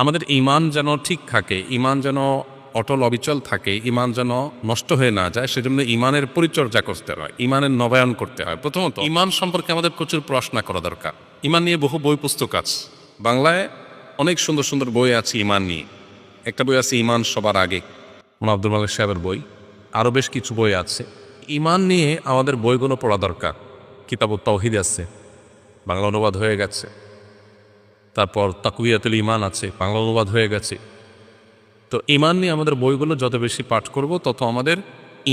আমাদের ঈমান যেন ঠিক থাকে, ঈমান যেন অটল অবিচল থাকে, ঈমান যেন নষ্ট হয়ে না যায়, সেজন্য ঈমানের পরিচর্যা করতে হয়, ঈমানের নবায়ন করতে হয়। প্রথমত ঈমান সম্পর্কে আমাদের প্রচুর পড়াশোনা করা দরকার। ঈমান নিয়ে বহু বই পুস্তক আছে, বাংলায় অনেক সুন্দর সুন্দর বই আছে ঈমান নিয়ে। একটা বই আছে ঈমান সবার আগে, আব্দুল মালিক সাহেবের বই, আরও বেশ কিছু বই আছে। ঈমান নিয়ে আমাদের বইগুলো পড়া দরকার। কিতাবুত তাওহীদ আছে, বাংলা অনুবাদ হয়ে গেছে। তারপর তাকওয়িয়াতুল ঈমান আছে, বাংলা অনুবাদ হয়ে গেছে। তো ঈমান নিয়ে আমাদের বইগুলো যত বেশি পাঠ করব, তত আমাদের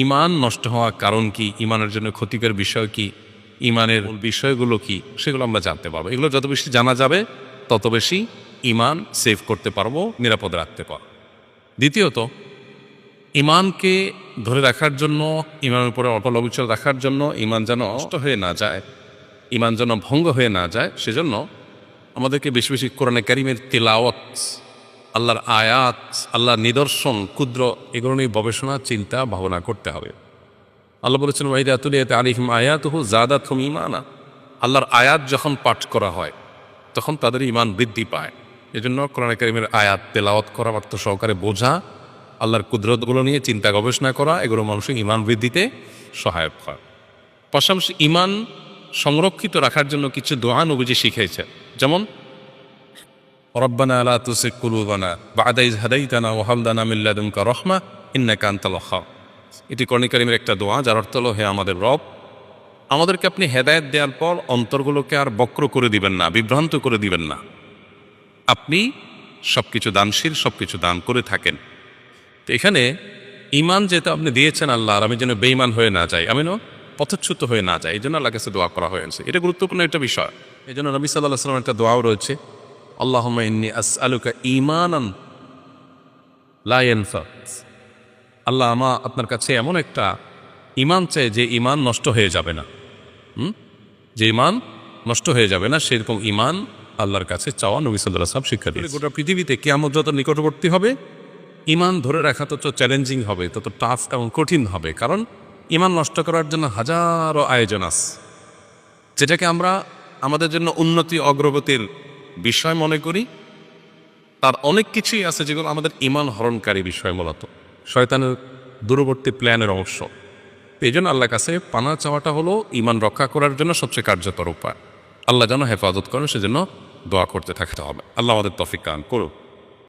ঈমান নষ্ট হওয়ার কারণ কি, ঈমানের জন্য ক্ষতিকর বিষয় কি, ঈমানের বিষয়গুলো কি, সেগুলো আমরা জানতে পারবো। এগুলো যত বেশি জানা যাবে, তত বেশি ঈমান সেভ করতে পারবো, নিরাপদ রাখতে পারবো। দ্বিতীয়ত, ঈমানকে ধরে রাখার জন্য, ঈমানের উপরে অটল অবিচল রাখার জন্য, ঈমান যেন নষ্ট হয়ে না যায়, ঈমান যেন ভঙ্গ হয়ে না যায়, সেজন্য আমাদেরকে বেশি বেশি কোরআনে কারীমের তিলাওয়াত, আল্লাহর আয়াত, আল্লাহর নিদর্শন, ক্ষুদ্র, এগুলো নিয়ে গবেষণা, চিন্তা, ভাবনা করতে হবে। আল্লাহ বলেছেন ওয়াইদা তুলিয়াত আলাইহিম আয়াতুহু যাদাতহুম ঈমানা। আল্লাহর আয়াত যখন পাঠ করা হয়, তখন তাদের ঈমান বৃদ্ধি পায়। এজন্য কোরআনে কারীমের আয়াত তেলাওয়াত করা, অর্থ সহকারে বোঝা, আল্লাহর কুদরতগুলো নিয়ে চিন্তা গবেষণা করা, এগুলো মানুষের ঈমান বৃদ্ধিতে সহায়ক হয়। পাশাপাশি ঈমান সংরক্ষিত রাখার জন্য কিছু দোয়া নবীজি শিখিয়েছেন, যেমন রব্বানা লা তুযিগ কুলুবানা বা'দা ইয হাদাইতানা ওয়া হাব লানা মিন লাদুনকা রাহমা ইন্নাকা আনতাল ওয়াহ্হাব। এটি কোরআন কারীমের একটা দোয়া, যার অর্থ হলো, হে আমাদের রব, আমাদেরকে আপনি হেদায়েত দেওয়ার পর অন্তরগুলোকে আর বক্র করে দিবেন না, বিভ্রান্ত করে দিবেন না। আপনি সবকিছু দানশীল, সবকিছু দান করে থাকেন। তো এখানে ঈমান যেটা আপনি দিয়েছেন আল্লাহ, আর আমি যেন বেঈমান হয়ে না যাই, আমি পথচ্যুত হয়ে না যাই, এই জন্য আল্লাহর কাছে দোয়া করা হয়েছে। এটা গুরুত্বপূর্ণ একটা বিষয়। এই জন্য নবী সাল্লাল্লাহু আলাইহি ওয়াসাল্লামের একটা দোয়াও রয়েছে, আল্লাহুম্মা ইন্নী আসআলুকা ঈমানান লা ইয়ানফা। আল্লাহ, আপনার কাছে এমন একটা ঈমান চাই যে ঈমান নষ্ট হয়ে যাবে না, যে ঈমান নষ্ট হয়ে যাবে না, সেরকম ঈমান আল্লাহর কাছে চাওয়া নবী সাল্লাল্লাহু আলাইহি ওয়াসাল্লাম শিক্ষা দিয়েছেন। গোটা পৃথিবীতে কিয়ামত যত নিকটবর্তী হবে, ঈমান ধরে রাখা তত চ্যালেঞ্জিং হবে, তত টাফ এবং কঠিন হবে। কারণ ঈমান নষ্ট করার জন্য হাজারো আয়োজন আছে, যেটাকে আমরা আমাদের জন্য উন্নতি অগ্রগতির বিষয় মনে করি। তার অনেক কিছুই আছে যেগুলো আমাদের ঈমান হরণকারী বিষয়, মূলত শয়তানের দূরবর্তী প্ল্যানের অংশ। এই জন্য আল্লাহর কাছে পানা চাওয়াটা হলো ঈমান রক্ষা করার জন্য সবচেয়ে কার্যকর উপায়। আল্লাহ যেন হেফাজত করেন, সেজন্য দোয়া করতে থাকতে হবে। আল্লাহ আমাদের তৌফিক দান করুন।